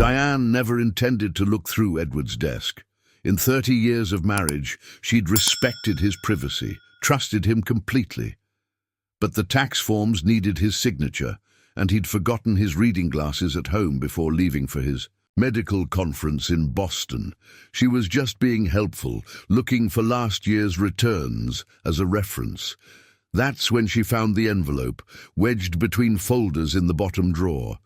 Diane never intended to look through Edward's desk. In 30 years of marriage, she'd respected his privacy, trusted him completely. But the tax forms needed his signature, and he'd forgotten his reading glasses at home before leaving for his medical conference in Boston. She was just being helpful, looking for last year's returns as a reference. That's when she found the envelope, wedged between folders in the bottom drawer.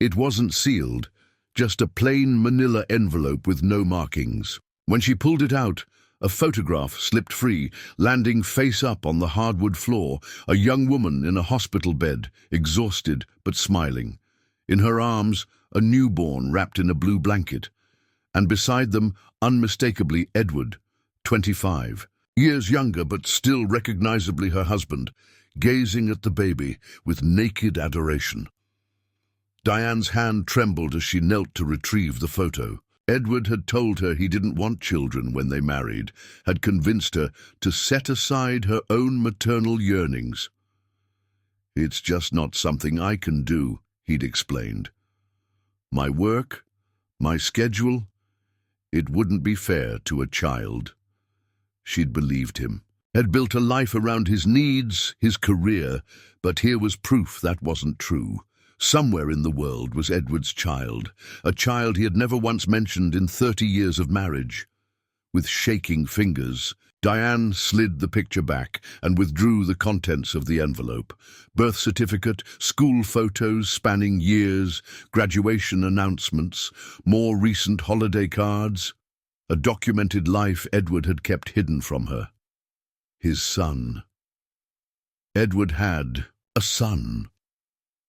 It wasn't sealed, just a plain manila envelope with no markings. When she pulled it out, a photograph slipped free, landing face up on the hardwood floor, a young woman in a hospital bed, exhausted but smiling. In her arms, a newborn wrapped in a blue blanket, and beside them, unmistakably, Edward, 25, years younger but still recognizably her husband, gazing at the baby with naked adoration. Diane's hand trembled as she knelt to retrieve the photo. Edward had told her he didn't want children when they married, had convinced her to set aside her own maternal yearnings. "It's just not something I can do," he'd explained. "My work, my schedule, it wouldn't be fair to a child." She'd believed him, had built a life around his needs, his career, but here was proof that wasn't true. Somewhere in the world was Edward's child, a child he had never once mentioned in 30 years of marriage. With shaking fingers, Diane slid the picture back and withdrew the contents of the envelope. Birth certificate, school photos spanning years, graduation announcements, more recent holiday cards. A documented life Edward had kept hidden from her. His son. Edward had a son.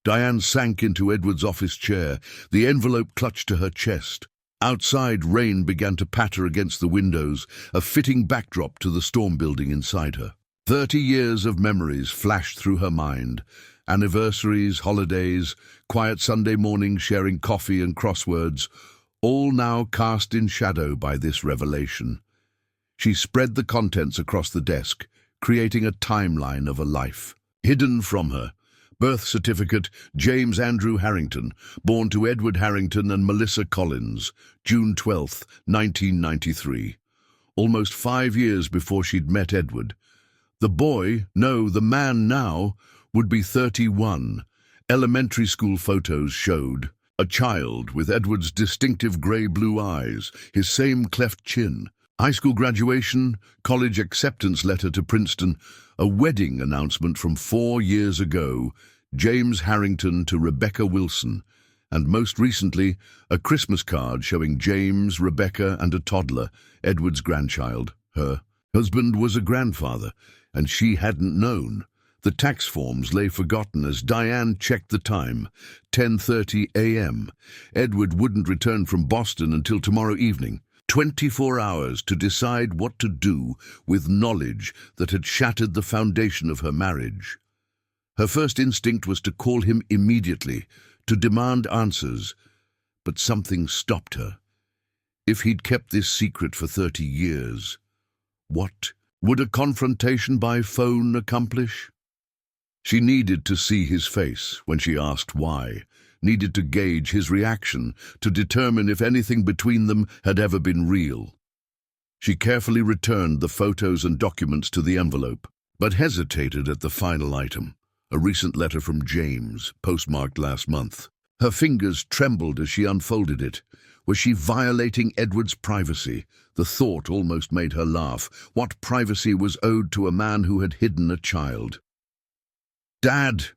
Diane sank into Edward's office chair, the envelope clutched to her chest. Outside, rain began to patter against the windows, a fitting backdrop to the storm building inside her. 30 years of memories flashed through her mind. Anniversaries, holidays, quiet Sunday mornings sharing coffee and crosswords, all now cast in shadow by this revelation. She spread the contents across the desk, creating a timeline of a life. Hidden from her, birth certificate, James Andrew Harrington, born to Edward Harrington and Melissa Collins, June 12, 1993. Almost 5 years before she'd met Edward. The boy, no, the man now, would be 31. Elementary school photos showed a child with Edward's distinctive grey-blue eyes, his same cleft chin. High school graduation, college acceptance letter to Princeton, a wedding announcement from 4 years ago, James Harrington to Rebecca Wilson, and most recently, a Christmas card showing James, Rebecca, and a toddler, Edward's grandchild. Her husband was a grandfather, and she hadn't known. The tax forms lay forgotten as Diane checked the time, 10:30 a.m. Edward wouldn't return from Boston until tomorrow evening. 24 hours to decide what to do with knowledge that had shattered the foundation of her marriage. Her first instinct was to call him immediately, to demand answers, but something stopped her. If he'd kept this secret for 30 years, what would a confrontation by phone accomplish? She needed to see his face when she asked why, needed to gauge his reaction to determine if anything between them had ever been real. She carefully returned the photos and documents to the envelope, but hesitated at the final item, a recent letter from James, postmarked last month. Her fingers trembled as she unfolded it. Was she violating Edward's privacy? The thought almost made her laugh. What privacy was owed to a man who had hidden a child? "Dad,"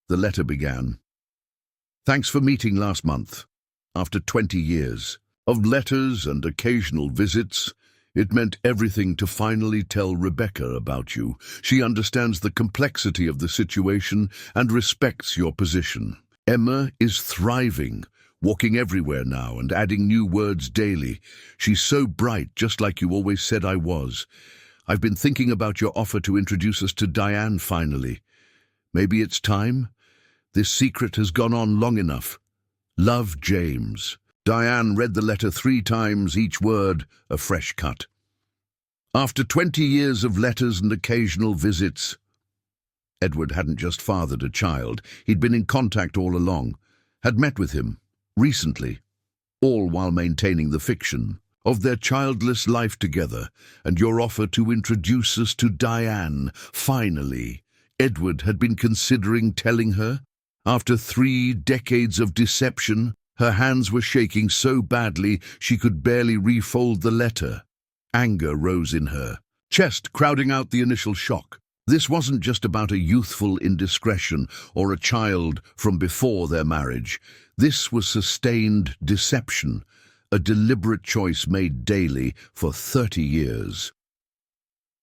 the letter began. "Thanks for meeting last month. After 20 years of letters and occasional visits, it meant everything to finally tell Rebecca about you. She understands the complexity of the situation and respects your position. Emma is thriving, walking everywhere now and adding new words daily. She's so bright, just like you always said I was. I've been thinking about your offer to introduce us to Diane finally. Maybe it's time? This secret has gone on long enough. Love, James." Diane read the letter 3 times, each word a fresh cut. After 20 years of letters and occasional visits, Edward hadn't just fathered a child. He'd been in contact all along, had met with him, recently. all while maintaining the fiction of their childless life together, and your offer to introduce us to Diane. Finally, Edward had been considering telling her. After 3 decades of deception, her hands were shaking so badly she could barely refold the letter. Anger rose in her chest, crowding out the initial shock. This wasn't just about a youthful indiscretion or a child from before their marriage. This was sustained deception, a deliberate choice made daily for 30 years.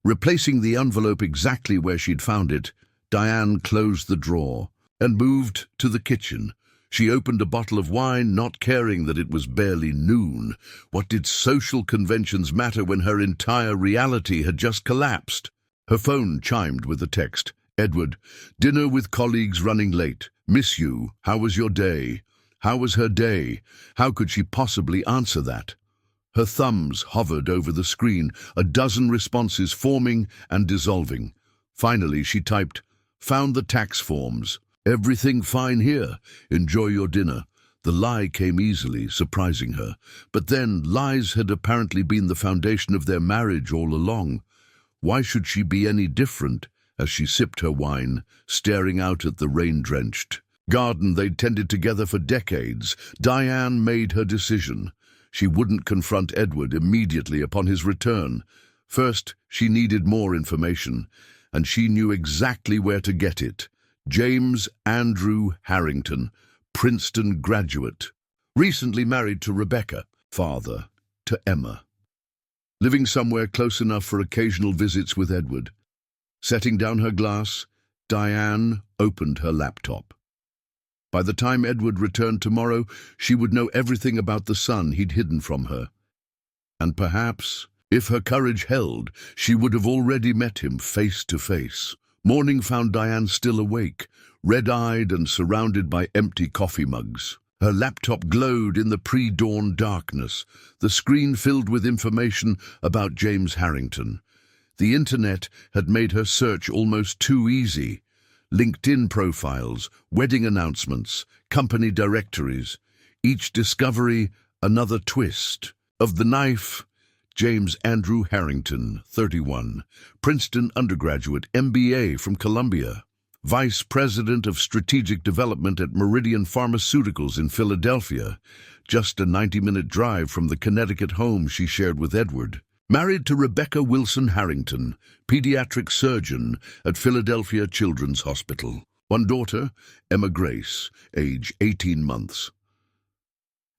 Replacing the envelope exactly where she'd found it, Diane closed the drawer and moved to the kitchen. She opened a bottle of wine, not caring that it was barely noon. What did social conventions matter when her entire reality had just collapsed? Her phone chimed with a text. Edward, dinner with colleagues running late. Miss you. How was your day? How was her day? How could she possibly answer that? Her thumbs hovered over the screen, a dozen responses forming and dissolving. Finally, she typed, found the tax forms. Everything fine here. Enjoy your dinner. The lie came easily, surprising her. But then, lies had apparently been the foundation of their marriage all along. Why should she be any different? As she sipped her wine, staring out at the rain-drenched garden they'd tended together for decades, Diane made her decision. She wouldn't confront Edward immediately upon his return. First, she needed more information, and she knew exactly where to get it. James Andrew Harrington, Princeton graduate, recently married to Rebecca, father to Emma. Living somewhere close enough for occasional visits with Edward. Setting down her glass, Diane opened her laptop. By the time Edward returned tomorrow, she would know everything about the son he'd hidden from her. And perhaps, if her courage held, she would have already met him face to face. Morning found Diane still awake, red-eyed and surrounded by empty coffee mugs. Her laptop glowed in the pre-dawn darkness, the screen filled with information about James Harrington. The internet had made her search almost too easy. LinkedIn profiles, wedding announcements, company directories. Each discovery, another twist. Of the knife, James Andrew Harrington, 31, Princeton undergraduate, MBA from Columbia, Vice President of Strategic Development at Meridian Pharmaceuticals in Philadelphia, just a 90-minute drive from the Connecticut home she shared with Edward. Married to Rebecca Wilson Harrington, pediatric surgeon at Philadelphia Children's Hospital. One daughter, Emma Grace, age 18 months.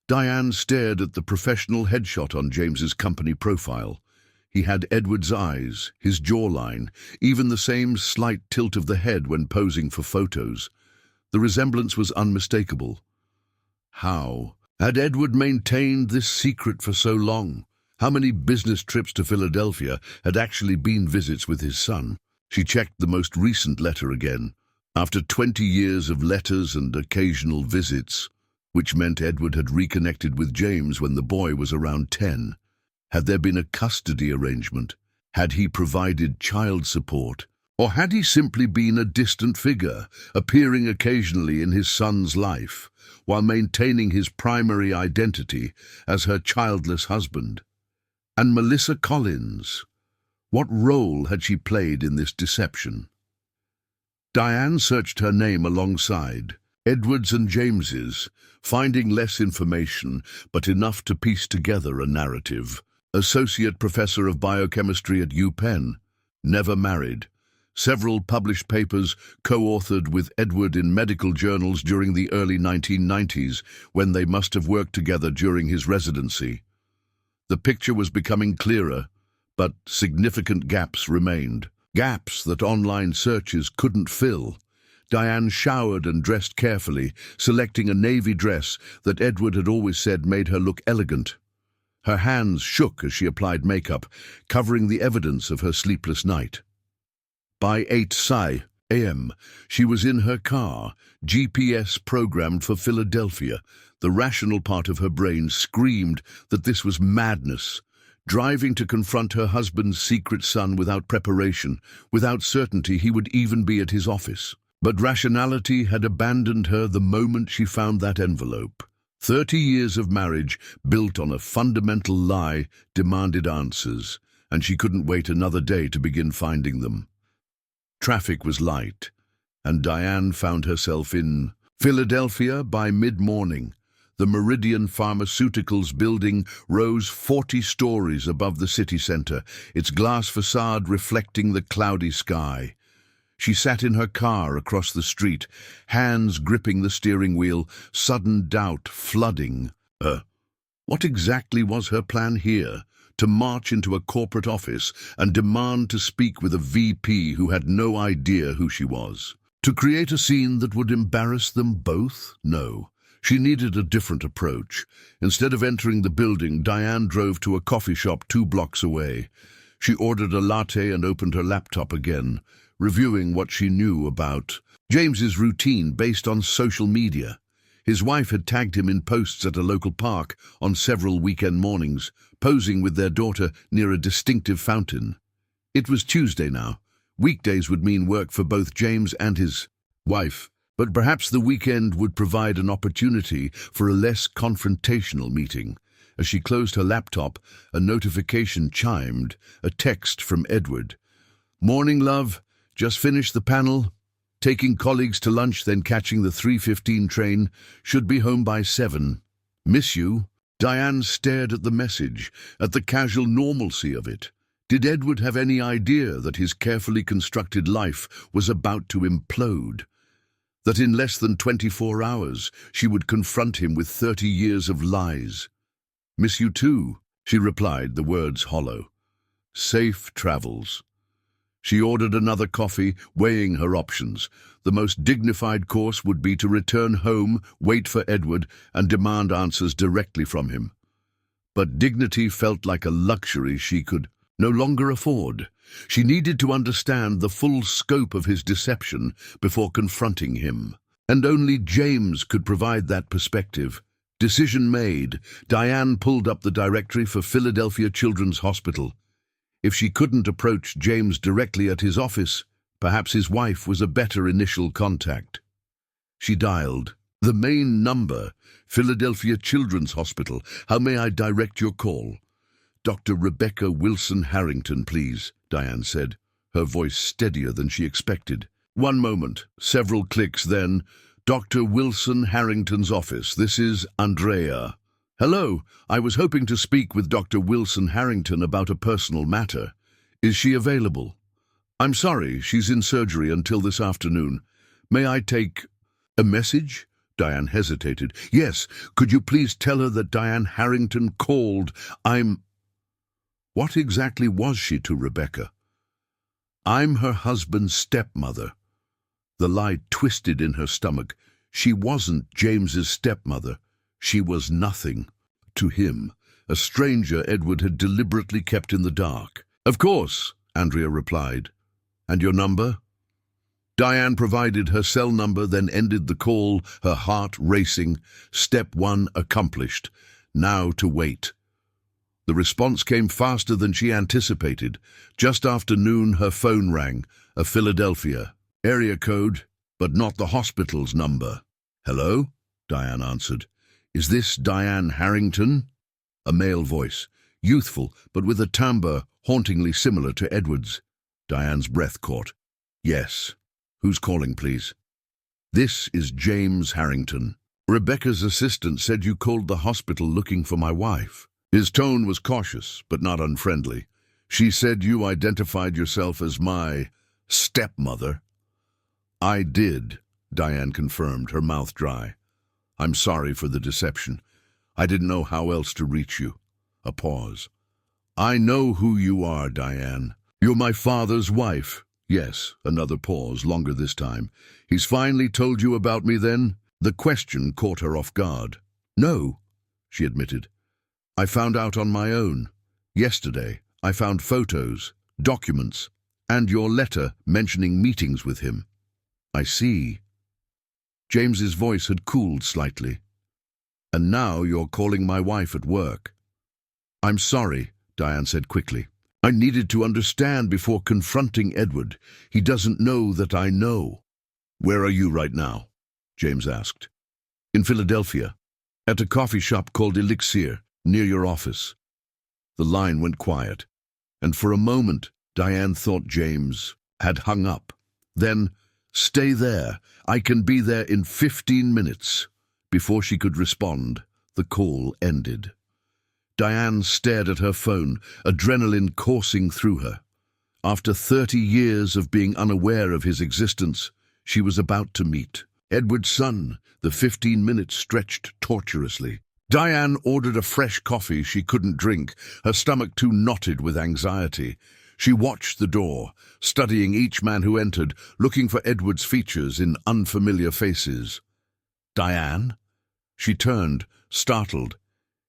Diane stared at the professional headshot on James's company profile. He had Edward's eyes, his jawline, even the same slight tilt of the head when posing for photos. The resemblance was unmistakable. How had Edward maintained this secret for so long? How many business trips to Philadelphia had actually been visits with his son? She checked the most recent letter again. After 20 years of letters and occasional visits, which meant Edward had reconnected with James when the boy was around 10. Had there been a custody arrangement? Had he provided child support? Or had he simply been a distant figure, appearing occasionally in his son's life, while maintaining his primary identity as her childless husband? And Melissa Collins, what role had she played in this deception? Diane searched her name alongside Edward's and James's, finding less information, but enough to piece together a narrative. Associate Professor of Biochemistry at UPenn, never married. Several published papers co-authored with Edward in medical journals during the early 1990s, when they must have worked together during his residency. The picture was becoming clearer, but significant gaps remained. Gaps that online searches couldn't fill. Diane showered and dressed carefully, selecting a navy dress that Edward had always said made her look elegant. Her hands shook as she applied makeup, covering the evidence of her sleepless night. By 8 a.m., she was in her car, GPS programmed for Philadelphia. The rational part of her brain screamed that this was madness. Driving to confront her husband's secret son without preparation, without certainty he would even be at his office. But rationality had abandoned her the moment she found that envelope. 30 years of marriage built on a fundamental lie demanded answers, and she couldn't wait another day to begin finding them. Traffic was light, and Diane found herself in Philadelphia by mid-morning. The Meridian Pharmaceuticals building rose 40 stories above the city center, its glass facade reflecting the cloudy sky. She sat in her car across the street, hands gripping the steering wheel, sudden doubt flooding her. What exactly was her plan here? To march into a corporate office and demand to speak with a VP who had no idea who she was? To create a scene that would embarrass them both? No. She needed a different approach. Instead of entering the building, Diane drove to a coffee shop 2 blocks away. She ordered a latte and opened her laptop again, reviewing what she knew about James's routine based on social media. His wife had tagged him in posts at a local park on several weekend mornings, posing with their daughter near a distinctive fountain. It was Tuesday now. Weekdays would mean work for both James and his wife, but perhaps the weekend would provide an opportunity for a less confrontational meeting. As she closed her laptop, a notification chimed, a text from Edward. "Morning, love. Just finished the panel. Taking colleagues to lunch, then catching the 3:15 train. Should be home by 7. Miss you." Diane stared at the message, at the casual normalcy of it. Did Edward have any idea that his carefully constructed life was about to implode? That in less than 24 hours she would confront him with 30 years of lies? "Miss you too," she replied, the words hollow. "Safe travels." She ordered another coffee, weighing her options. The most dignified course would be to return home, wait for Edward, and demand answers directly from him. But dignity felt like a luxury she could no longer afford. She needed to understand the full scope of his deception before confronting him. And only James could provide that perspective. Decision made, Diane pulled up the directory for Philadelphia Children's Hospital. If she couldn't approach James directly at his office, perhaps his wife was a better initial contact. She dialed. "The main number, Philadelphia Children's Hospital. How may I direct your call?" "Dr. Rebecca Wilson Harrington, please," Diane said, her voice steadier than she expected. "One moment." Several clicks, then, "Dr. Wilson Harrington's office. This is Andrea." "Hello, I was hoping to speak with Dr. Wilson Harrington about a personal matter. Is she available?" "I'm sorry, she's in surgery until this afternoon. May I take a message?" Diane hesitated. "Yes, could you please tell her that Diane Harrington called? What exactly was she to Rebecca? "I'm her husband's stepmother." The lie twisted in her stomach. She wasn't James's stepmother. She was nothing. To him, a stranger Edward had deliberately kept in the dark. "Of course," Andrea replied. "And your number?" Diane provided her cell number, then ended the call, her heart racing. Step 1 accomplished. Now to wait. The response came faster than she anticipated. Just after noon, her phone rang. A Philadelphia area code, but not the hospital's number. "Hello?" Diane answered. "Is this Diane Harrington?" A male voice, youthful, but with a timbre hauntingly similar to Edward's. Diane's breath caught. "Yes. Who's calling, please?" "This is James Harrington. Rebecca's assistant said you called the hospital looking for my wife." His tone was cautious, but not unfriendly. "She said you identified yourself as my stepmother." "I did," Diane confirmed, her mouth dry. "I'm sorry for the deception. I didn't know how else to reach you." A pause. "I know who you are, Diane. You're my father's wife." "Yes." Another pause, longer this time. "He's finally told you about me then?" The question caught her off guard. "No," she admitted. "I found out on my own. Yesterday, I found photos, documents, and your letter mentioning meetings with him." "I see." James's voice had cooled slightly. "And now you're calling my wife at work." "I'm sorry," Diane said quickly. "I needed to understand before confronting Edward. He doesn't know that I know." "Where are you right now?" James asked. "In Philadelphia." At a coffee shop called Elixir, near your office." The line went quiet, and for a moment Diane thought James had hung up. Then, "Stay there. I can be there in 15 minutes." Before she could respond, the call ended. Diane stared at her phone, adrenaline coursing through her. After 30 years of being unaware of his existence, she was about to meet Edward's son. The 15 minutes stretched tortuously. Diane ordered a fresh coffee she couldn't drink, her stomach too knotted with anxiety. She watched the door, studying each man who entered, looking for Edward's features in unfamiliar faces. "Diane?" She turned, startled.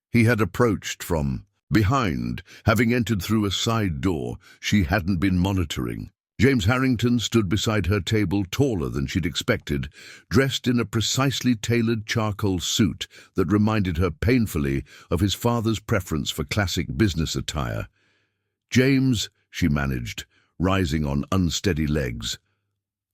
He had approached from behind, having entered through a side door she hadn't been monitoring. James Harrington stood beside her table, taller than she'd expected, dressed in a precisely tailored charcoal suit that reminded her painfully of his father's preference for classic business attire. "James," she managed, rising on unsteady legs.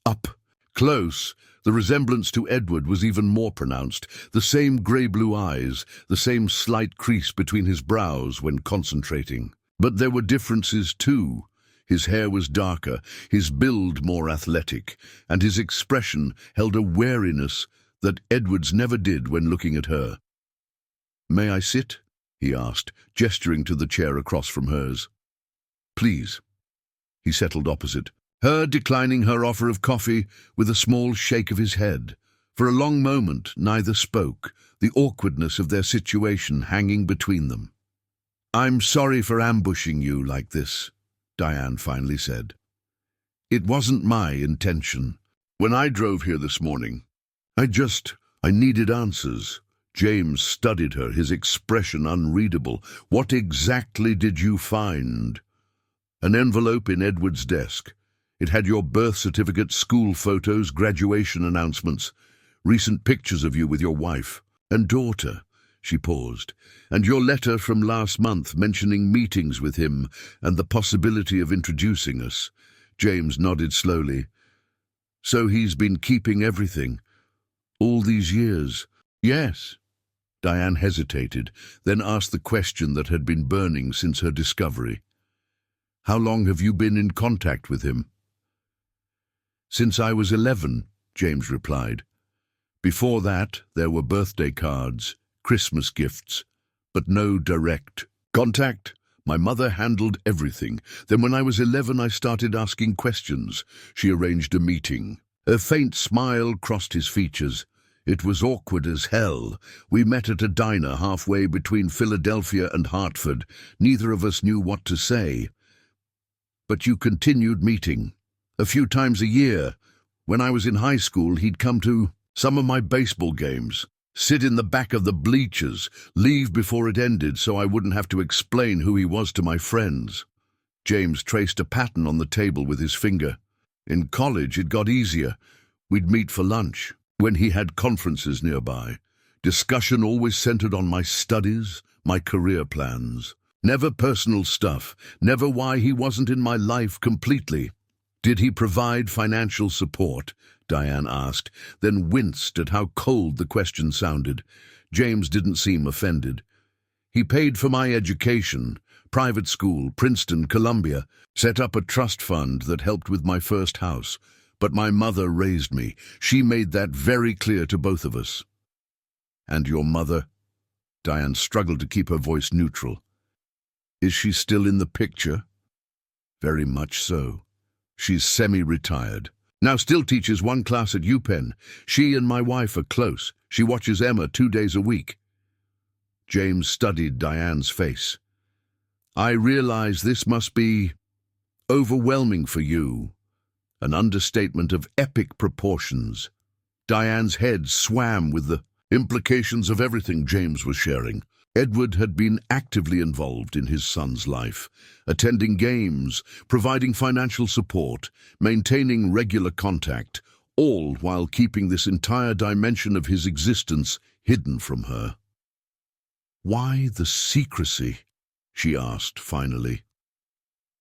Up close, the resemblance to Edward was even more pronounced, the same grey-blue eyes, the same slight crease between his brows when concentrating. But there were differences too. His hair was darker, his build more athletic, and his expression held a wariness that Edward's never did when looking at her. "May I sit?" he asked, gesturing to the chair across from hers. "Please." He settled opposite, her declining her offer of coffee with a small shake of his head. For a long moment neither spoke, the awkwardness of their situation hanging between them. "I'm sorry for ambushing you like this," Diane finally said. "It wasn't my intention. When I drove here this morning, I needed answers." James studied her, his expression unreadable. "What exactly did you find?" "An envelope in Edward's desk. It had your birth certificate, school photos, graduation announcements, recent pictures of you with your wife and daughter." She paused. "And your letter from last month mentioning meetings with him and the possibility of introducing us." James nodded slowly. "So he's been keeping everything all these years?" "Yes." Diane hesitated, then asked the question that had been burning since her discovery. "How long have you been in contact with him?" "Since I was 11, James replied. "Before that, there were birthday cards, Christmas gifts, but no direct contact. My mother handled everything. Then when I was 11, I started asking questions. She arranged a meeting." A faint smile crossed his features. "It was awkward as hell. We met at a diner halfway between Philadelphia and Hartford. Neither of us knew what to say. But you continued meeting. A few times a year. When I was in high school, he'd come to some of my baseball games, sit in the back of the bleachers, leave before it ended so I wouldn't have to explain who he was to my friends." James traced a pattern on the table with his finger. "In college, it got easier. We'd meet for lunch when he had conferences nearby. Discussion always centered on my studies, my career plans. Never personal stuff, never why he wasn't in my life completely." "Did he provide financial support?" Diane asked, then winced at how cold the question sounded. James didn't seem offended. "He paid for my education, private school, Princeton, Columbia, set up a trust fund that helped with my first house. But my mother raised me. She made that very clear to both of us." "And your mother?" Diane struggled to keep her voice neutral. "Is she still in the picture?" "Very much so. She's semi-retired. Now still teaches one class at UPenn. She and my wife are close. She watches Emma 2 days a week." James studied Diane's face. "I realize this must be overwhelming for you." An understatement of epic proportions. Diane's head swam with the implications of everything James was sharing. Edward had been actively involved in his son's life, attending games, providing financial support, maintaining regular contact, all while keeping this entire dimension of his existence hidden from her. "Why the secrecy?" she asked finally.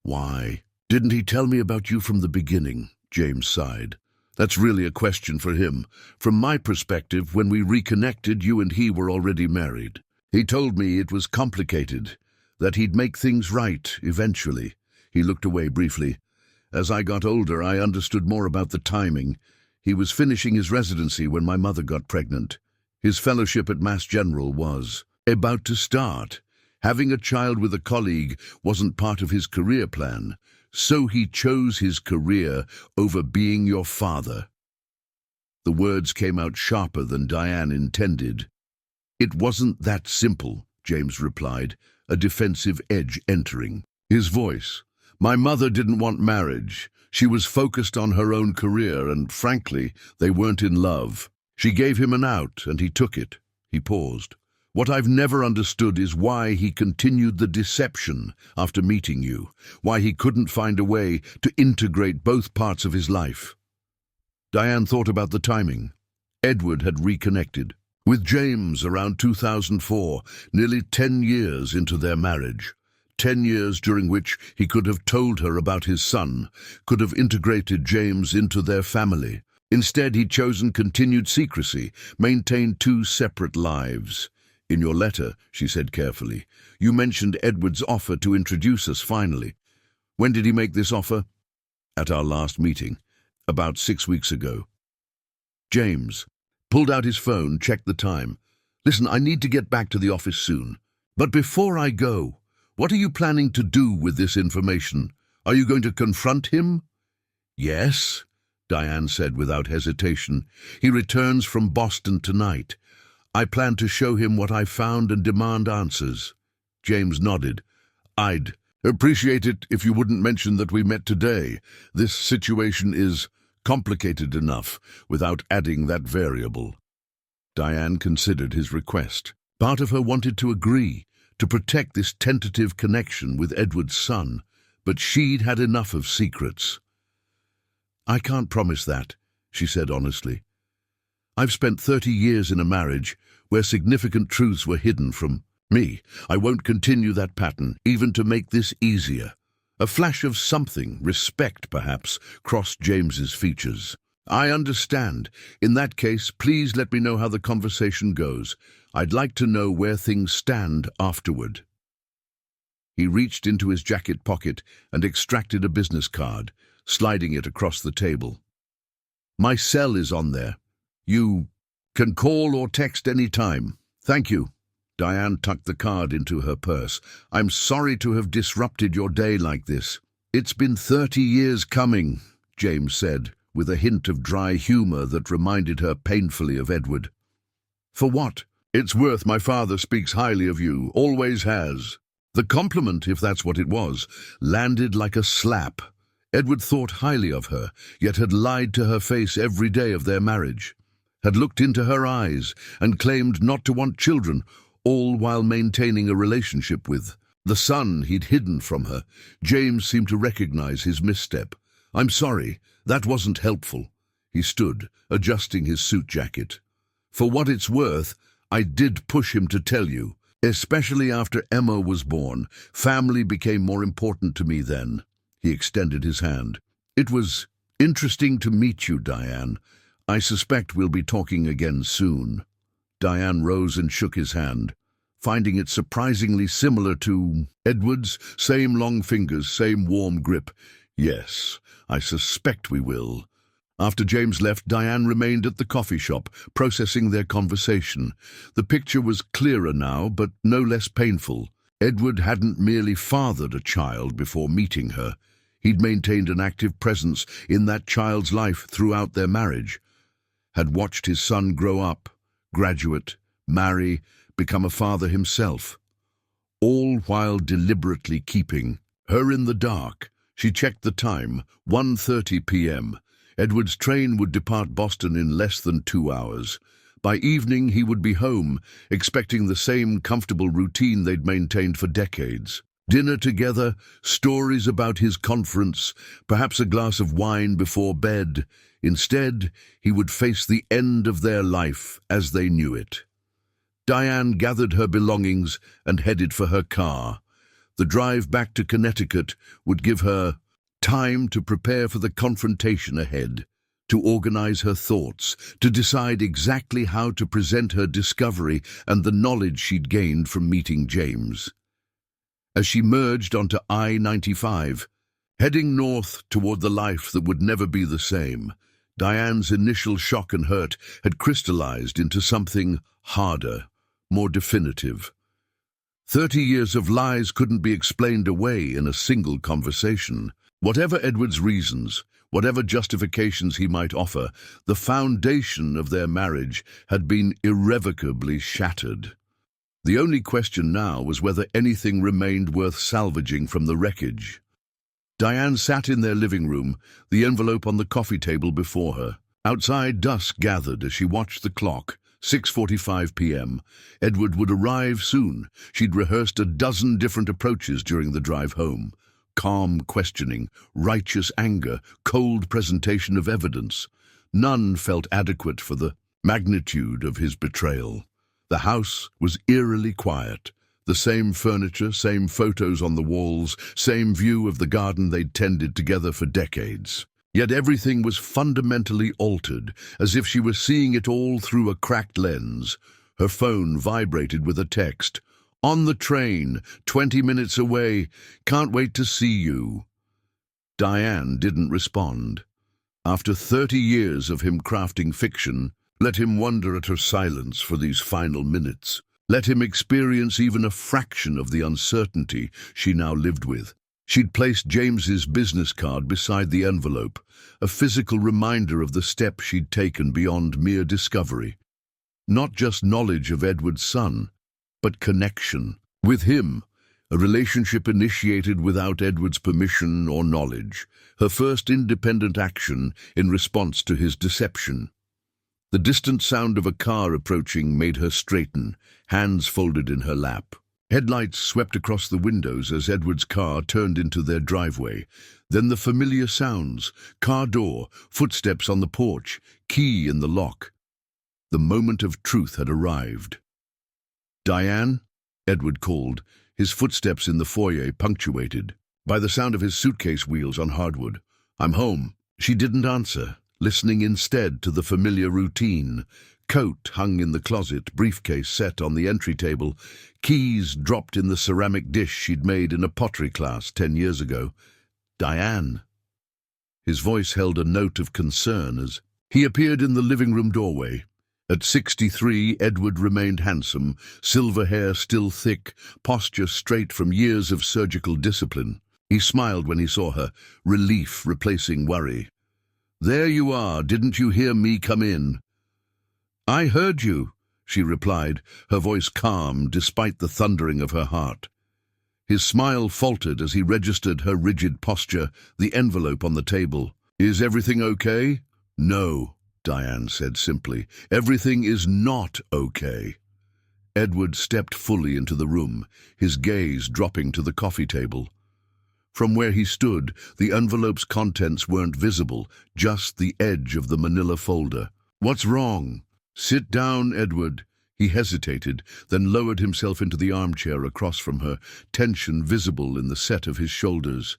"Why? Didn't he tell me about you from the beginning?" James sighed. That's really a question for him. From my perspective, when we reconnected, you and he were already married. He told me it was complicated, that he'd make things right eventually. He looked away briefly. As I got older, I understood more about the timing. He was finishing his residency when my mother got pregnant. His fellowship at Mass General was about to start. Having a child with a colleague wasn't part of his career plan, so he chose his career over being your father. The words came out sharper than Diane intended. It wasn't that simple, James replied, a defensive edge entering his voice. My mother didn't want marriage. She was focused on her own career, and frankly, they weren't in love. She gave him an out, and he took it. He paused. What I've never understood is why he continued the deception after meeting you, why he couldn't find a way to integrate both parts of his life. Diane thought about the timing. Edward had reconnected with James around 2004, nearly 10 years into their marriage. 10 years during which he could have told her about his son, could have integrated James into their family. Instead, he'd chosen continued secrecy, maintained two separate lives. In your letter, she said carefully, you mentioned Edward's offer to introduce us finally. When did he make this offer? At our last meeting, about 6 weeks ago. James pulled out his phone, checked the time. Listen, I need to get back to the office soon. But before I go, what are you planning to do with this information? Are you going to confront him? Yes, Diane said without hesitation. He returns from Boston tonight. I plan to show him what I found and demand answers. James nodded. I'd appreciate it if you wouldn't mention that we met today. This situation is complicated enough without adding that variable. Diane considered his request. Part of her wanted to agree, to protect this tentative connection with Edward's son, but she'd had enough of secrets. I can't promise that, she said honestly. I've spent 30 years in a marriage where significant truths were hidden from me. I won't continue that pattern, even to make this easier. A flash of something, respect perhaps, crossed James's features. I understand. In that case, please let me know how the conversation goes. I'd like to know where things stand afterward. He reached into his jacket pocket and extracted a business card, sliding it across the table. My cell is on there. You can call or text any time. Thank you. Diane tucked the card into her purse. I'm sorry to have disrupted your day like this. It's been 30 years coming, James said, with a hint of dry humor that reminded her painfully of Edward. For what? It's worth my father speaks highly of you, always has. The compliment, if that's what it was, landed like a slap. Edward thought highly of her, yet had lied to her face every day of their marriage, had looked into her eyes and claimed not to want children, all while maintaining a relationship with the son he'd hidden from her. James seemed to recognize his misstep. I'm sorry, that wasn't helpful. He stood, adjusting his suit jacket. For what it's worth, I did push him to tell you, especially after Emma was born. Family became more important to me then. He extended his hand. It was interesting to meet you, Diane. I suspect we'll be talking again soon. Diane rose and shook his hand, finding it surprisingly similar to Edward's. Same long fingers, same warm grip. Yes, I suspect we will. After James left, Diane remained at the coffee shop, processing their conversation. The picture was clearer now, but no less painful. Edward hadn't merely fathered a child before meeting her. He'd maintained an active presence in that child's life throughout their marriage, had watched his son grow up, graduate, marry, become a father himself, all while deliberately keeping her in the dark. She checked the time, 1:30 p.m. Edward's train would depart Boston in less than 2 hours. By evening he would be home, expecting the same comfortable routine they'd maintained for decades. Dinner together, stories about his conference, perhaps a glass of wine before bed. Instead, he would face the end of their life as they knew it. Diane gathered her belongings and headed for her car. The drive back to Connecticut would give her time to prepare for the confrontation ahead. to organize her thoughts, to decide exactly how to present her discovery and the knowledge she'd gained from meeting James. As she merged onto I-95, heading north toward the life that would never be the same, Diane's initial shock and hurt had crystallized into something harder, more definitive. 30 years of lies couldn't be explained away in a single conversation. Whatever Edward's reasons, whatever justifications he might offer, the foundation of their marriage had been irrevocably shattered. The only question now was whether anything remained worth salvaging from the wreckage. Diane sat in their living room, the envelope on the coffee table before her. Outside, dusk gathered as she watched the clock. 6:45 p.m. Edward would arrive soon. She'd rehearsed a dozen different approaches during the drive home. Calm questioning, righteous anger, cold presentation of evidence. None felt adequate for the magnitude of his betrayal. The house was eerily quiet. The same furniture, same photos on the walls, same view of the garden they'd tended together for decades. Yet everything was fundamentally altered, as if she was seeing it all through a cracked lens. Her phone vibrated with a text. "On the train, 20 minutes away, can't wait to see you." Diane didn't respond. After 30 years of him crafting fiction, let him wonder at her silence for these final minutes. Let him experience even a fraction of the uncertainty she now lived with. She'd placed James's business card beside the envelope, a physical reminder of the step she'd taken beyond mere discovery. Not just knowledge of Edward's son, but connection. With him, a relationship initiated without Edward's permission or knowledge, her first independent action in response to his deception. The distant sound of a car approaching made her straighten, hands folded in her lap. Headlights swept across the windows as Edward's car turned into their driveway. Then the familiar sounds, car door, footsteps on the porch, key in the lock. The moment of truth had arrived. "Diane?" Edward called, his footsteps in the foyer punctuated by the sound of his suitcase wheels on hardwood. "I'm home." She didn't answer, listening instead to the familiar routine. Coat hung in the closet, briefcase set on the entry table, keys dropped in the ceramic dish she'd made in a pottery class 10 years ago. "Diane." His voice held a note of concern as he appeared in the living room doorway. At 63, Edward remained handsome, silver hair still thick, posture straight from years of surgical discipline. He smiled when he saw her, relief replacing worry. "There you are, didn't you hear me come in?" "I heard you," she replied, her voice calm despite the thundering of her heart. His smile faltered as he registered her rigid posture, the envelope on the table. "Is everything okay?" "No," Diane said simply. "Everything is not okay." Edward stepped fully into the room, his gaze dropping to the coffee table. From where he stood, the envelope's contents weren't visible, just the edge of the manila folder. "What's wrong?" "Sit down, Edward." He hesitated, then lowered himself into the armchair across from her, tension visible in the set of his shoulders.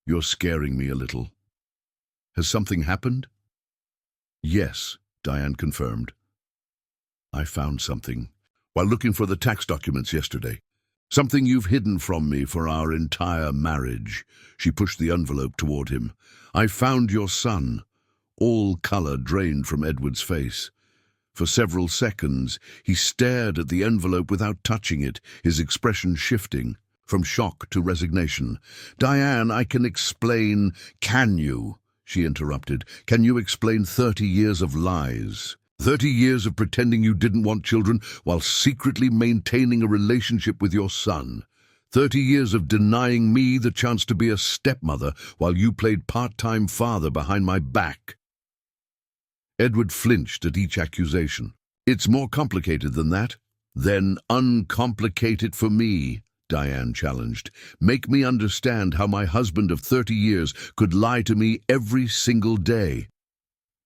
"You're scaring me a little." "Has something happened?" "Yes," Diane confirmed. "I found something while looking for the tax documents yesterday. Something you've hidden from me for our entire marriage." She pushed the envelope toward him. "I found your son." All color drained from Edward's face. For several seconds, he stared at the envelope without touching it, his expression shifting from shock to resignation. "Diane, I can explain." "Can you?" she interrupted. "Can you explain 30 years of lies? 30 years of pretending you didn't want children while secretly maintaining a relationship with your son? 30 years of denying me the chance to be a stepmother while you played part-time father behind my back?" Edward flinched at each accusation. "It's more complicated than that." "Then uncomplicate it for me," Diane challenged. "Make me understand how my husband of 30 years could lie to me every single day."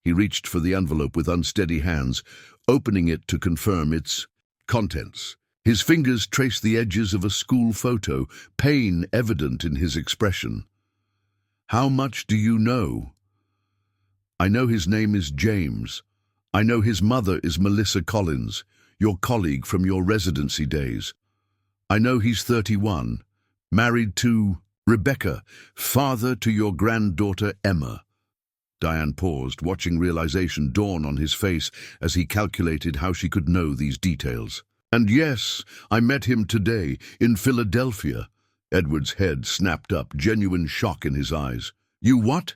He reached for the envelope with unsteady hands, opening it to confirm its contents. His fingers traced the edges of a school photo, pain evident in his expression. "How much do you know?" I know his name is James. I know his mother is Melissa Collins, your colleague from your residency days. I know he's 31, married to Rebecca, father to your granddaughter Emma. Diane paused, watching realization dawn on his face as he calculated how she could know these details. And yes, I met him today, in Philadelphia. Edward's head snapped up, genuine shock in his eyes. You what?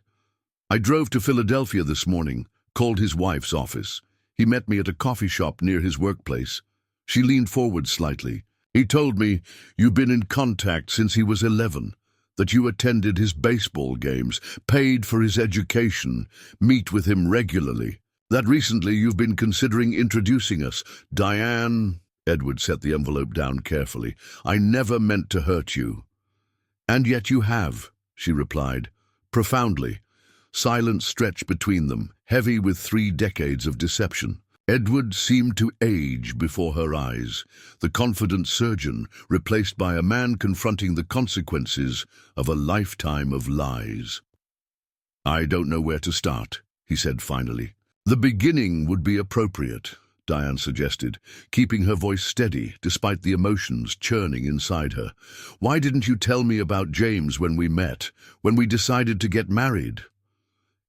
I drove to Philadelphia this morning, called his wife's office. He met me at a coffee shop near his workplace. She leaned forward slightly. He told me you've been in contact since he was 11. That you attended his baseball games, paid for his education, meet with him regularly. That recently you've been considering introducing us. Diane, Edward set the envelope down carefully, I never meant to hurt you. And yet you have, she replied, profoundly. Silence stretched between them, heavy with 3 decades of deception. Edward seemed to age before her eyes, the confident surgeon replaced by a man confronting the consequences of a lifetime of lies. I don't know where to start, he said finally. The beginning would be appropriate, Diane suggested, keeping her voice steady despite the emotions churning inside her. Why didn't you tell me about James when we met, when we decided to get married?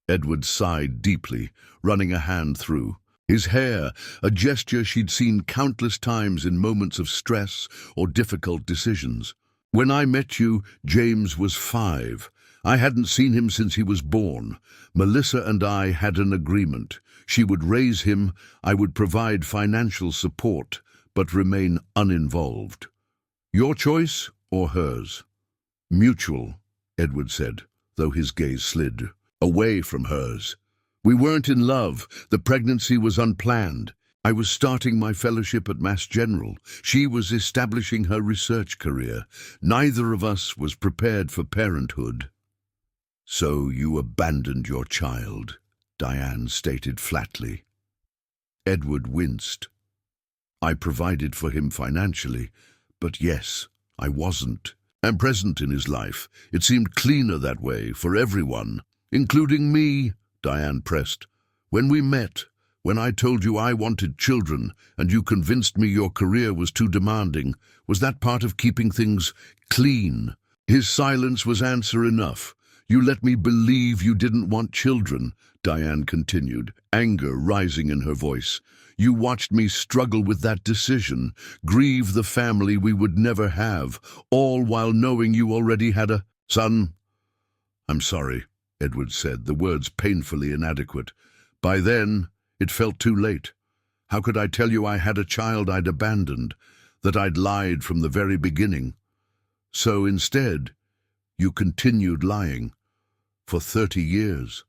Edward sighed deeply, running a hand through. His hair, a gesture she'd seen countless times in moments of stress or difficult decisions. When I met you, James was 5. I hadn't seen him since he was born. Melissa and I had an agreement. She would raise him, I would provide financial support, but remain uninvolved. Your choice or hers? Mutual, Edward said, though his gaze slid away from hers. We weren't in love. The pregnancy was unplanned. I was starting my fellowship at Mass General. She was establishing her research career. Neither of us was prepared for parenthood. So you abandoned your child, Diane stated flatly. Edward winced. I provided for him financially, but yes, I wasn't. I'm present in his life. It seemed cleaner that way for everyone, including me. Diane pressed. When we met, when I told you I wanted children and you convinced me your career was too demanding, was that part of keeping things clean? His silence was answer enough. You let me believe you didn't want children, Diane continued, anger rising in her voice. You watched me struggle with that decision, grieve the family we would never have, all while knowing you already had a son. I'm sorry, Edward said, the words painfully inadequate. By then, it felt too late. How could I tell you I had a child I'd abandoned, that I'd lied from the very beginning? So instead, you continued lying. For 30 years.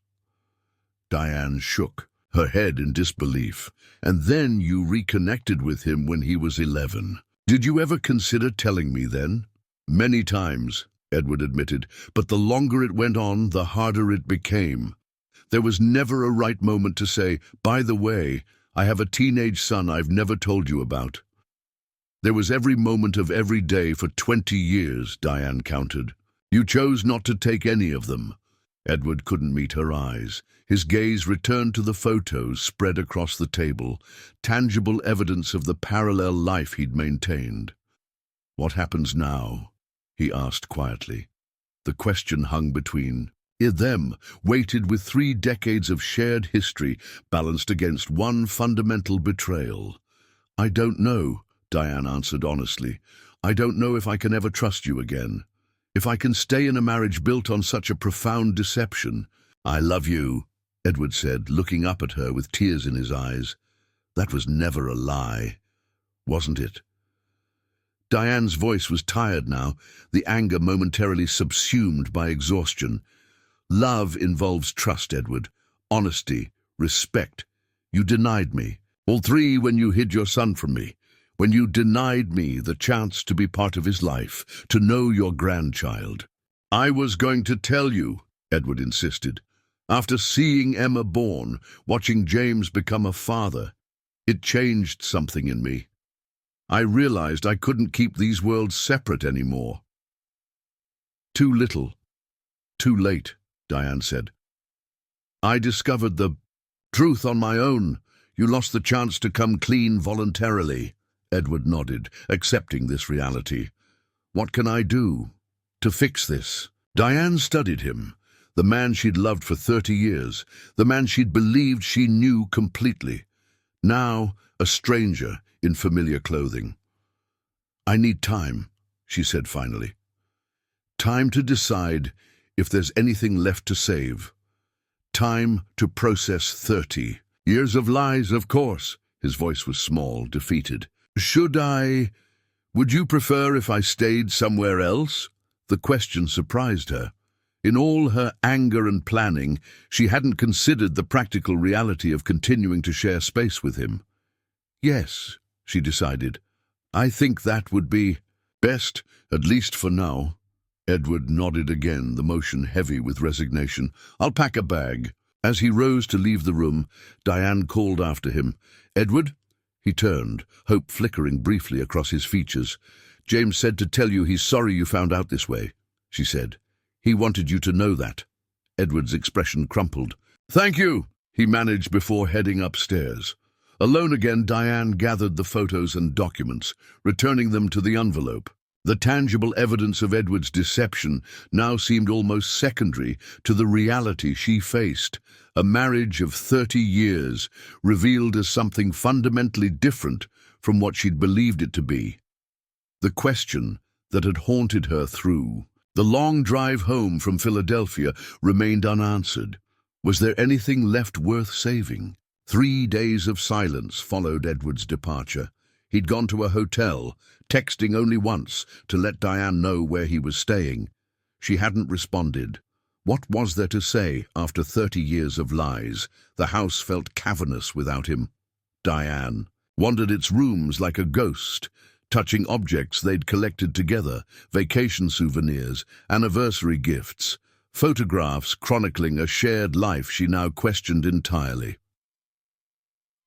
Diane shook, her head in disbelief. And then you reconnected with him when he was 11. Did you ever consider telling me then? Many times, Edward admitted, but the longer it went on, the harder it became. There was never a right moment to say, by the way, I have a teenage son I've never told you about. There was every moment of every day for 20 years, Diane countered. You chose not to take any of them. Edward couldn't meet her eyes. His gaze returned to the photos spread across the table, tangible evidence of the parallel life he'd maintained. What happens now? He asked quietly. The question hung between them, weighted with 3 decades of shared history, balanced against one fundamental betrayal. I don't know, Diane answered honestly. I don't know if I can ever trust you again. If I can stay in a marriage built on such a profound deception. I love you, Edward said, looking up at her with tears in his eyes. That was never a lie, wasn't it? Diane's voice was tired now, the anger momentarily subsumed by exhaustion. Love involves trust, Edward. Honesty, respect. You denied me. All 3 when you hid your son from me. When you denied me the chance to be part of his life, to know your grandchild. I was going to tell you, Edward insisted. After seeing Emma born, watching James become a father, it changed something in me. I realized I couldn't keep these worlds separate anymore. Too little. Too late, Diane said. I discovered the truth on my own. You lost the chance to come clean voluntarily. Edward nodded, accepting this reality. What can I do to fix this? Diane studied him, the man she'd loved for 30 years, the man she'd believed she knew completely. Now, a stranger in familiar clothing. I need time, she said finally. Time to decide if there's anything left to save. Time to process 30 years of lies, of course. His voice was small, defeated. Would you prefer if I stayed somewhere else? The question surprised her. In all her anger and planning, she hadn't considered the practical reality of continuing to share space with him. Yes, she decided. I think that would be best, at least for now. Edward nodded again, the motion heavy with resignation. I'll pack a bag. As he rose to leave the room, Diane called after him. Edward? He turned, hope flickering briefly across his features. James said to tell you he's sorry you found out this way, she said. He wanted you to know that. Edward's expression crumpled. Thank you, he managed before heading upstairs. Alone again, Diane gathered the photos and documents, returning them to the envelope. The tangible evidence of Edward's deception now seemed almost secondary to the reality she faced. A marriage of 30 years, revealed as something fundamentally different from what she'd believed it to be. The question that had haunted her through the long drive home from Philadelphia remained unanswered. Was there anything left worth saving? 3 days of silence followed Edward's departure. He'd gone to a hotel, texting only once to let Diane know where he was staying. She hadn't responded. What was there to say after 30 years of lies? The house felt cavernous without him. Diane wandered its rooms like a ghost, touching objects they'd collected together, vacation souvenirs, anniversary gifts, photographs chronicling a shared life she now questioned entirely.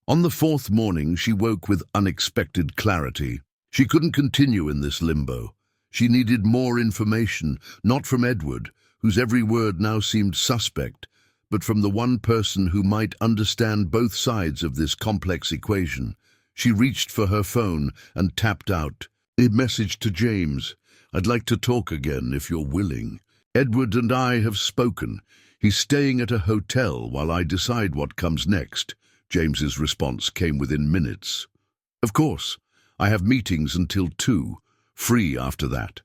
On the 4th morning, she woke with unexpected clarity. She couldn't continue in this limbo. She needed more information, not from Edward, whose every word now seemed suspect, but from the one person who might understand both sides of this complex equation. She reached for her phone and tapped out. A message to James. I'd like to talk again if you're willing. Edward and I have spoken. He's staying at a hotel while I decide what comes next. James's response came within minutes. Of course, I have meetings until 2, free after that.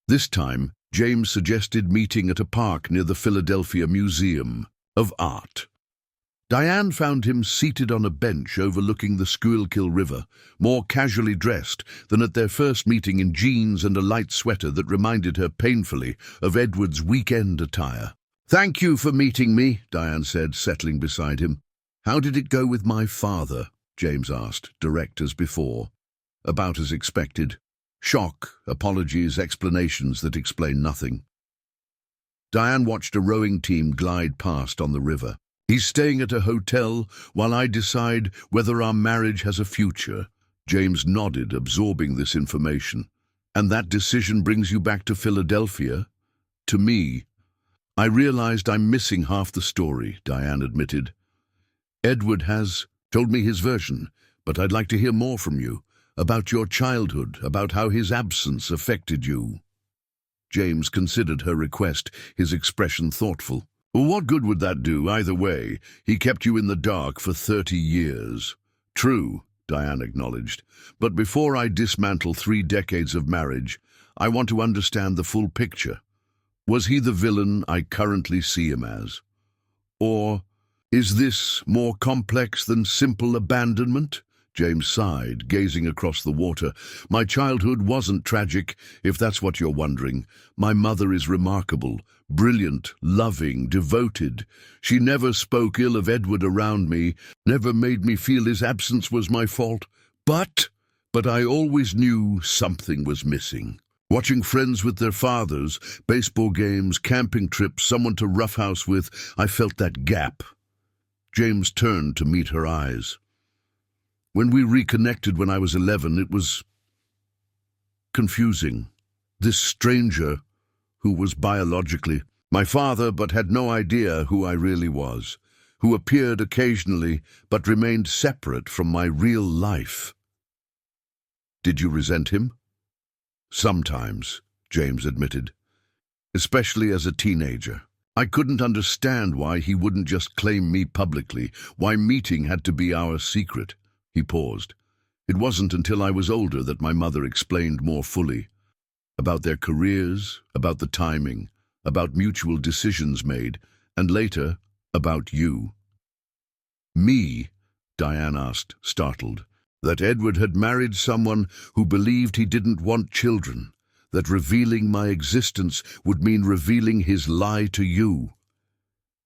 This time, James suggested meeting at a park near the Philadelphia Museum of Art. Diane found him seated on a bench overlooking the Schuylkill River, more casually dressed than at their first meeting, in jeans and a light sweater that reminded her painfully of Edward's weekend attire. Thank you for meeting me, Diane said, settling beside him. How did it go with my father? James asked, direct as before. About as expected. Shock, apologies, explanations that explain nothing. Diane watched a rowing team glide past on the river. He's staying at a hotel while I decide whether our marriage has a future. James nodded, absorbing this information. And that decision brings you back to Philadelphia? To me. I realized I'm missing half the story, Diane admitted. Edward has told me his version, but I'd like to hear more from you. About your childhood, about how his absence affected you. James considered her request, his expression thoughtful. Well, what good would that do, either way? He kept you in the dark for 30 years. True, Diane acknowledged. But before I dismantle 3 decades of marriage, I want to understand the full picture. Was he the villain I currently see him as? Or is this more complex than simple abandonment? James sighed, gazing across the water. My childhood wasn't tragic, if that's what you're wondering. My mother is remarkable, brilliant, loving, devoted. She never spoke ill of Edward around me, never made me feel his absence was my fault. But I always knew something was missing. Watching friends with their fathers, baseball games, camping trips, someone to roughhouse with, I felt that gap. James turned to meet her eyes. When we reconnected when I was 11, it was confusing. This stranger, who was biologically my father but had no idea who I really was. who appeared occasionally but remained separate from my real life. Did you resent him? Sometimes, James admitted, especially as a teenager. I couldn't understand why he wouldn't just claim me publicly, why meeting had to be our secret. He paused. It wasn't until I was older that my mother explained more fully. About their careers, about the timing, about mutual decisions made, and later, about you. Me? Diane asked, startled. That Edward had married someone who believed he didn't want children, that revealing my existence would mean revealing his lie to you.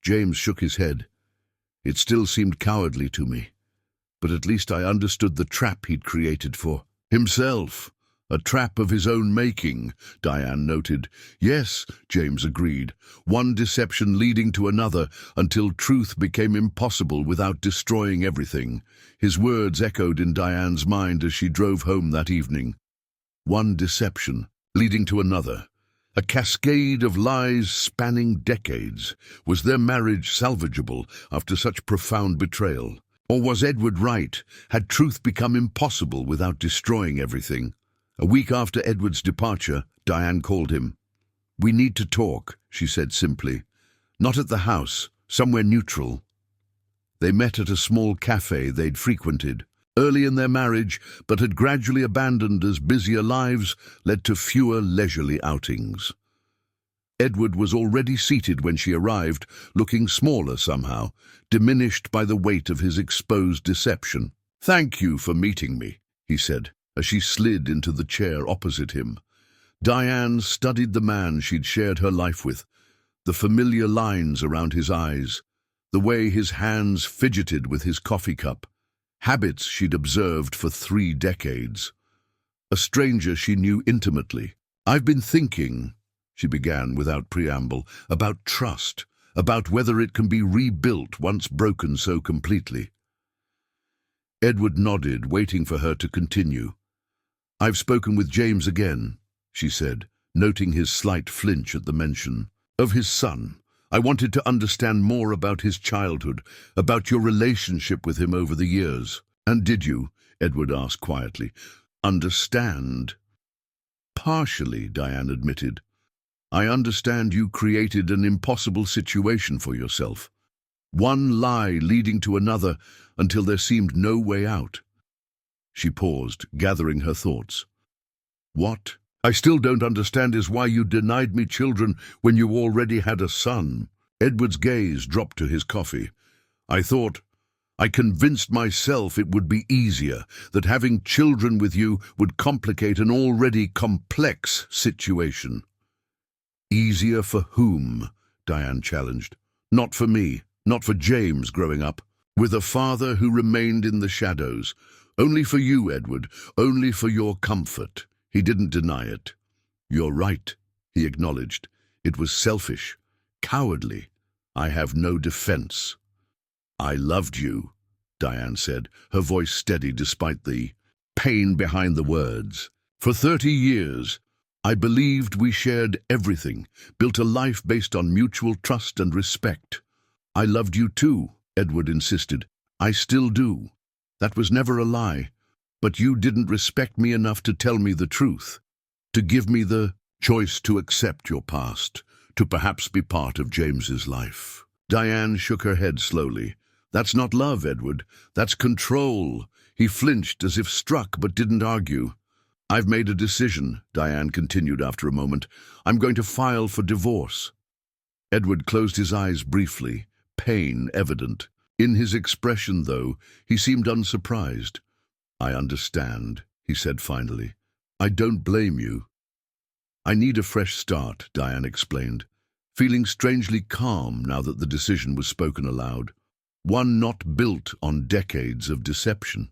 James shook his head. It still seemed cowardly to me, but at least I understood the trap he'd created for himself. A trap of his own making, Diane noted. Yes, James agreed, one deception leading to another until truth became impossible without destroying everything. His words echoed in Diane's mind as she drove home that evening. One deception leading to another. A cascade of lies spanning decades. Was their marriage salvageable after such profound betrayal? Or was Edward right? Had truth become impossible without destroying everything? A week after Edward's departure, Diane called him. We need to talk, she said simply. Not at the house, somewhere neutral. They met at a small cafe they'd frequented, early in their marriage, but had gradually abandoned as busier lives led to fewer leisurely outings. Edward was already seated when she arrived, looking smaller somehow, diminished by the weight of his exposed deception. Thank you for meeting me, he said, as she slid into the chair opposite him. Diane studied the man she'd shared her life with, the familiar lines around his eyes, the way his hands fidgeted with his coffee cup, habits she'd observed for 3 decades. A stranger she knew intimately. I've been thinking, she began without preamble, about trust, about whether it can be rebuilt once broken so completely. Edward nodded, waiting for her to continue. I've spoken with James again, she said, noting his slight flinch at the mention. Of his son. I wanted to understand more about his childhood, about your relationship with him over the years. And did you? Edward asked quietly. Understand? Partially, Diane admitted. I understand you created an impossible situation for yourself. One lie leading to another until there seemed no way out. She paused, gathering her thoughts. What I still don't understand is why you denied me children when you already had a son. Edward's gaze dropped to his coffee. I convinced myself it would be easier, that having children with you would complicate an already complex situation. Easier for whom? Diane challenged. Not for me, not for James growing up, with a father who remained in the shadows. Only for you, Edward, only for your comfort. He didn't deny it. You're right, he acknowledged. It was selfish, cowardly. I have no defense. I loved you, Diane said, her voice steady despite the pain behind the words. For 30 years, I believed we shared everything, built a life based on mutual trust and respect. I loved you too, Edward insisted. I still do. That was never a lie. But you didn't respect me enough to tell me the truth, to give me the choice to accept your past, to perhaps be part of James's life. Diane shook her head slowly. That's not love, Edward. That's control. He flinched as if struck but didn't argue. I've made a decision, Diane continued after a moment. I'm going to file for divorce. Edward closed his eyes briefly, pain evident. In his expression, though, he seemed unsurprised. I understand, he said finally. I don't blame you. I need a fresh start, Diane explained, feeling strangely calm now that the decision was spoken aloud. One not built on decades of deception.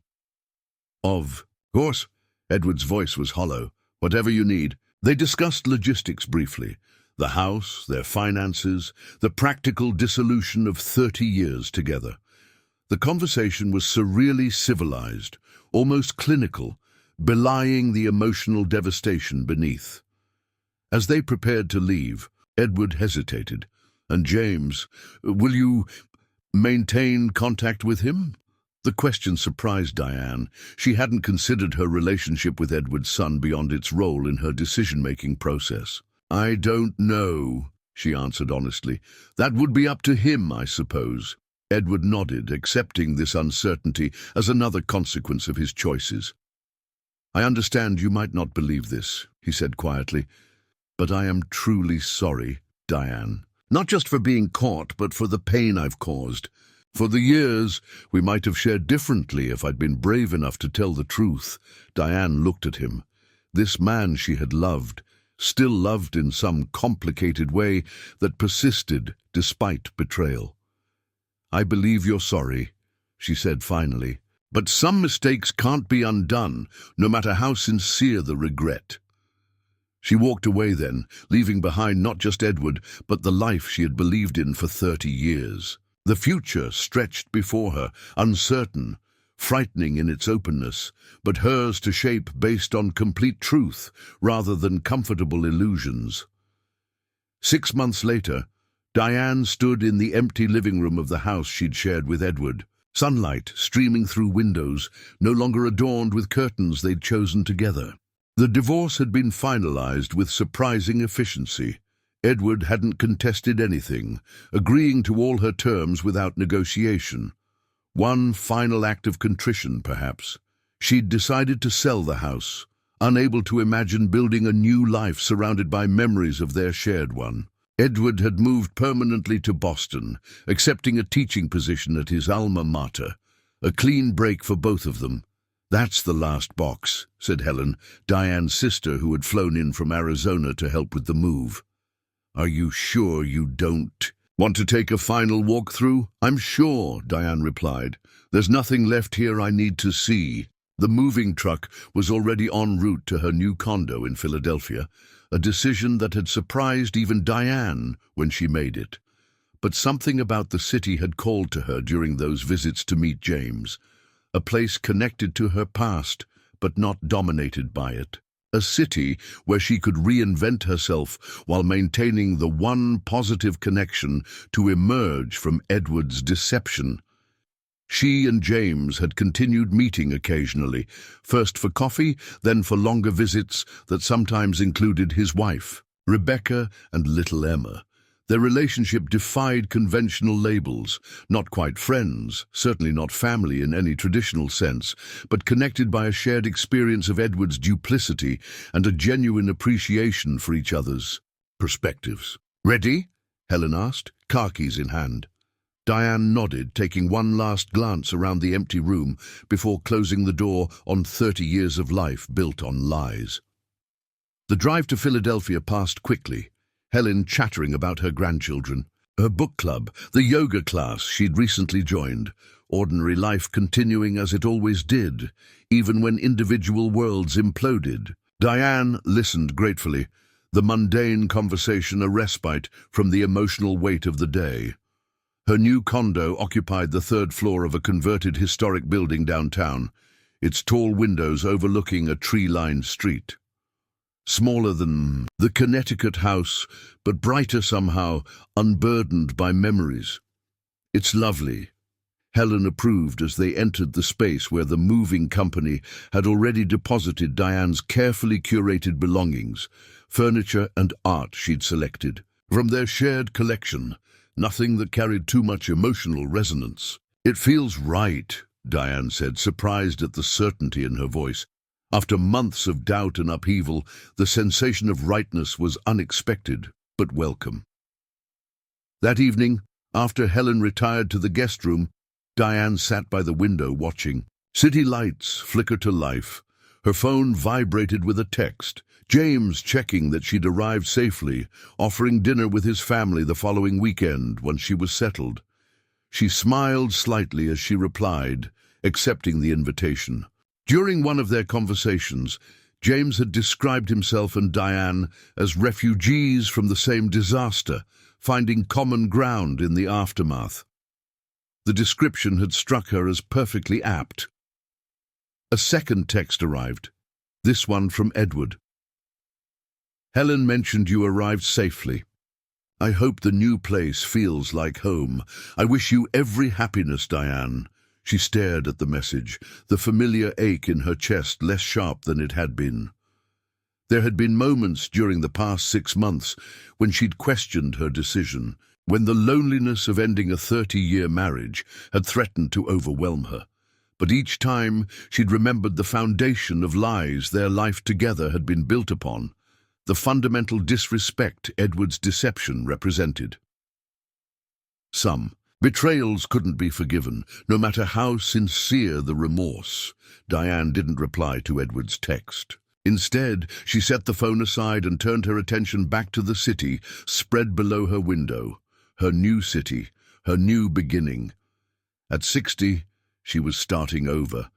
Of course, Edward's voice was hollow. Whatever you need. They discussed logistics briefly. The house, their finances, the practical dissolution of 30 years together. The conversation was surreally civilized, almost clinical, belying the emotional devastation beneath. As they prepared to leave, Edward hesitated. And James, will you... Maintain contact with him? The question surprised Diane. She hadn't considered her relationship with Edward's son beyond its role in her decision-making process. I don't know, she answered honestly. That would be up to him, I suppose. Edward nodded, accepting this uncertainty as another consequence of his choices. I understand you might not believe this, he said quietly, but I am truly sorry, Diane. Not just for being caught, but for the pain I've caused. For the years we might have shared differently if I'd been brave enough to tell the truth. Diane looked at him. This man she had loved, still loved in some complicated way that persisted despite betrayal. I believe you're sorry, she said finally, but some mistakes can't be undone, no matter how sincere the regret. She walked away then, leaving behind not just Edward, but the life she had believed in for 30 years. The future stretched before her, uncertain, frightening in its openness, but hers to shape based on complete truth rather than comfortable illusions. 6 months later, Diane stood in the empty living room of the house she'd shared with Edward, sunlight streaming through windows, no longer adorned with curtains they'd chosen together. The divorce had been finalized with surprising efficiency. Edward hadn't contested anything, agreeing to all her terms without negotiation. One final act of contrition, perhaps. She'd decided to sell the house, unable to imagine building a new life surrounded by memories of their shared one. Edward had moved permanently to Boston, accepting a teaching position at his alma mater, a clean break for both of them. That's the last box, said Helen, Diane's sister who had flown in from Arizona to help with the move. Are you sure you don't want to take a final walk through? I'm sure, Diane replied. There's nothing left here I need to see. The moving truck was already en route to her new condo in Philadelphia, a decision that had surprised even Diane when she made it. But something about the city had called to her during those visits to meet James, a place connected to her past, but not dominated by it. A city where she could reinvent herself while maintaining the one positive connection to emerge from Edward's deception. She and James had continued meeting occasionally, first for coffee, then for longer visits that sometimes included his wife, Rebecca, and little Emma. Their relationship defied conventional labels, not quite friends, certainly not family in any traditional sense, but connected by a shared experience of Edward's duplicity and a genuine appreciation for each other's perspectives. Ready? Helen asked, car keys in hand. Diane nodded, taking one last glance around the empty room before closing the door on 30 years of life built on lies. The drive to Philadelphia passed quickly, Helen chattering about her grandchildren, her book club, the yoga class she'd recently joined, ordinary life continuing as it always did, even when individual worlds imploded. Diane listened gratefully, the mundane conversation a respite from the emotional weight of the day. Her new condo occupied the 3rd floor of a converted historic building downtown, its tall windows overlooking a tree-lined street. Smaller than the Connecticut house, but brighter somehow, unburdened by memories. It's lovely, Helen approved as they entered the space where the moving company had already deposited Diane's carefully curated belongings, furniture and art she'd selected. From their shared collection, nothing that carried too much emotional resonance. It feels right, Diane said, surprised at the certainty in her voice. After months of doubt and upheaval, the sensation of rightness was unexpected, but welcome. That evening, after Helen retired to the guest room, Diane sat by the window watching. City lights flicker to life. Her phone vibrated with a text. James checking that she'd arrived safely, offering dinner with his family the following weekend once she was settled. She smiled slightly as she replied, accepting the invitation. During one of their conversations, James had described himself and Diane as refugees from the same disaster, finding common ground in the aftermath. The description had struck her as perfectly apt. A second text arrived, this one from Edward. Helen mentioned you arrived safely. I hope the new place feels like home. I wish you every happiness, Diane. She stared at the message, the familiar ache in her chest less sharp than it had been. There had been moments during the past 6 months when she'd questioned her decision, when the loneliness of ending a 30-year marriage had threatened to overwhelm her. But each time she'd remembered the foundation of lies their life together had been built upon, the fundamental disrespect Edward's deception represented. Some betrayals couldn't be forgiven, no matter how sincere the remorse. Diane didn't reply to Edward's text. Instead, she set the phone aside and turned her attention back to the city spread below her window. Her new city, her new beginning. At 60, she was starting over.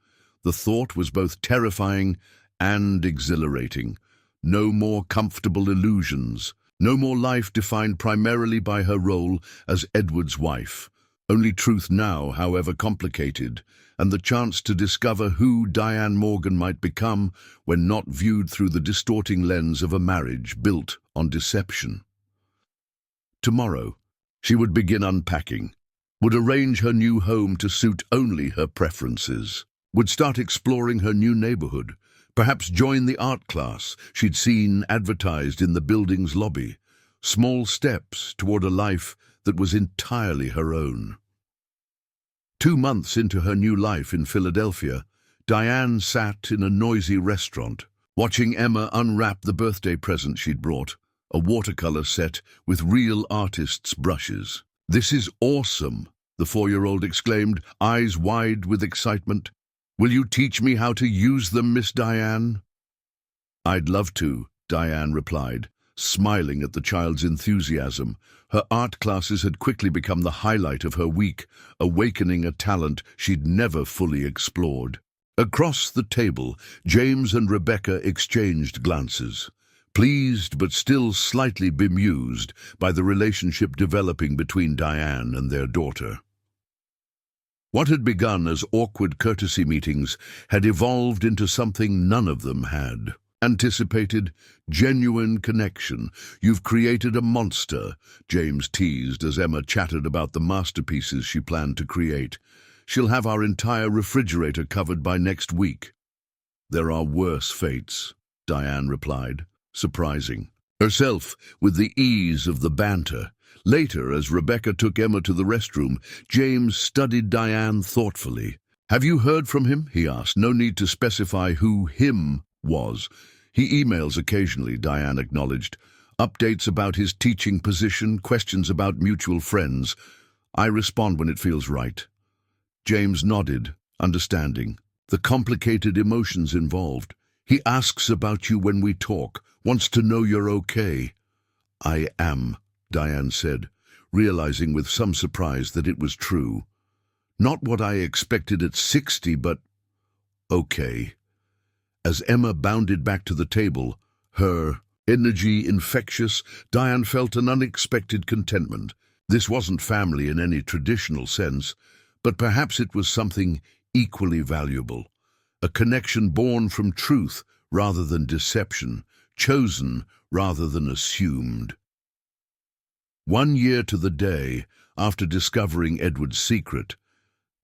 The thought was both terrifying and exhilarating. No more comfortable illusions. No more life defined primarily by her role as Edward's wife. Only truth now, however complicated, and the chance to discover who Diane Morgan might become when not viewed through the distorting lens of a marriage built on deception. Tomorrow, she would begin unpacking, would arrange her new home to suit only her preferences, would start exploring her new neighborhood, perhaps join the art class she'd seen advertised in the building's lobby. Small steps toward a life that was entirely her own. 2 months into her new life in Philadelphia, Diane sat in a noisy restaurant, watching Emma unwrap the birthday present she'd brought, a watercolor set with real artists' brushes. "This is awesome," the 4-year-old exclaimed, eyes wide with excitement. "Will you teach me how to use them, Miss Diane?" "I'd love to," Diane replied, smiling at the child's enthusiasm. Her art classes had quickly become the highlight of her week, awakening a talent she'd never fully explored. Across the table, James and Rebecca exchanged glances, pleased but still slightly bemused by the relationship developing between Diane and their daughter. What had begun as awkward courtesy meetings had evolved into something none of them had anticipated: genuine connection. "You've created a monster," James teased as Emma chatted about the masterpieces she planned to create. "She'll have our entire refrigerator covered by next week." "There are worse fates," Diane replied, surprising herself with the ease of the banter. Later, as Rebecca took Emma to the restroom, James studied Diane thoughtfully. "Have you heard from him?" he asked. No need to specify who him was. "He emails occasionally," Diane acknowledged. "Updates about his teaching position, questions about mutual friends. I respond when it feels right." James nodded, understanding the complicated emotions involved. "He asks about you when we talk, wants to know you're okay." "I am," Diane said, realizing with some surprise that it was true. Not what I expected at 60, but okay. As Emma bounded back to the table, her energy infectious, Diane felt an unexpected contentment. This wasn't family in any traditional sense, but perhaps it was something equally valuable. A connection born from truth rather than deception, chosen rather than assumed. 1 year to the day after discovering Edward's secret,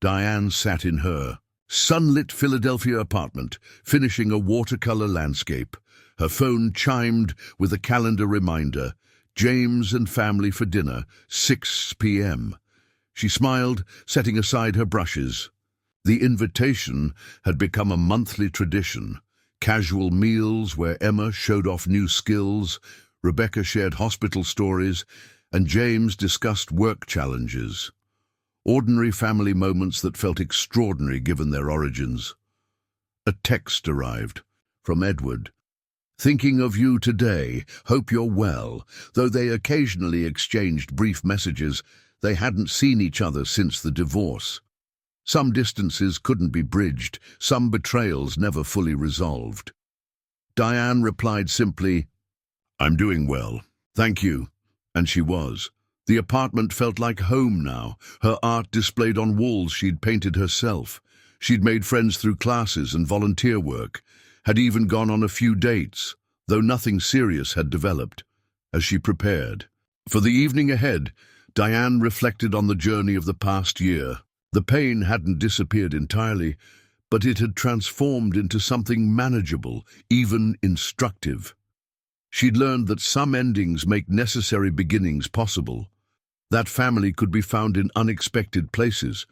Diane sat in her sunlit Philadelphia apartment, finishing a watercolor landscape. Her phone chimed with a calendar reminder: James and family for dinner, 6 p.m. She smiled, setting aside her brushes. The invitation had become a monthly tradition. Casual meals where Emma showed off new skills, Rebecca shared hospital stories, and James discussed work challenges. Ordinary family moments that felt extraordinary given their origins. A text arrived from Edward. "Thinking of you today, hope you're well." Though they occasionally exchanged brief messages, they hadn't seen each other since the divorce. Some distances couldn't be bridged, some betrayals never fully resolved. Diane replied simply, "I'm doing well, thank you," and she was. The apartment felt like home now, her art displayed on walls she'd painted herself. She'd made friends through classes and volunteer work, had even gone on a few dates, though nothing serious had developed. As she prepared, For the evening ahead, Diane reflected on the journey of the past year. The pain hadn't disappeared entirely, but it had transformed into something manageable, even instructive. She'd learned that some endings make necessary beginnings possible. That family could be found in unexpected places.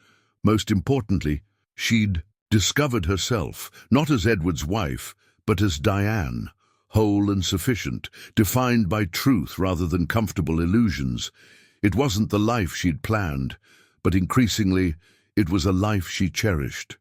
Most importantly, she'd discovered herself, not as Edward's wife, but as Diane, whole and sufficient, defined by truth rather than comfortable illusions. It wasn't the life she'd planned, but increasingly, it was a life she cherished.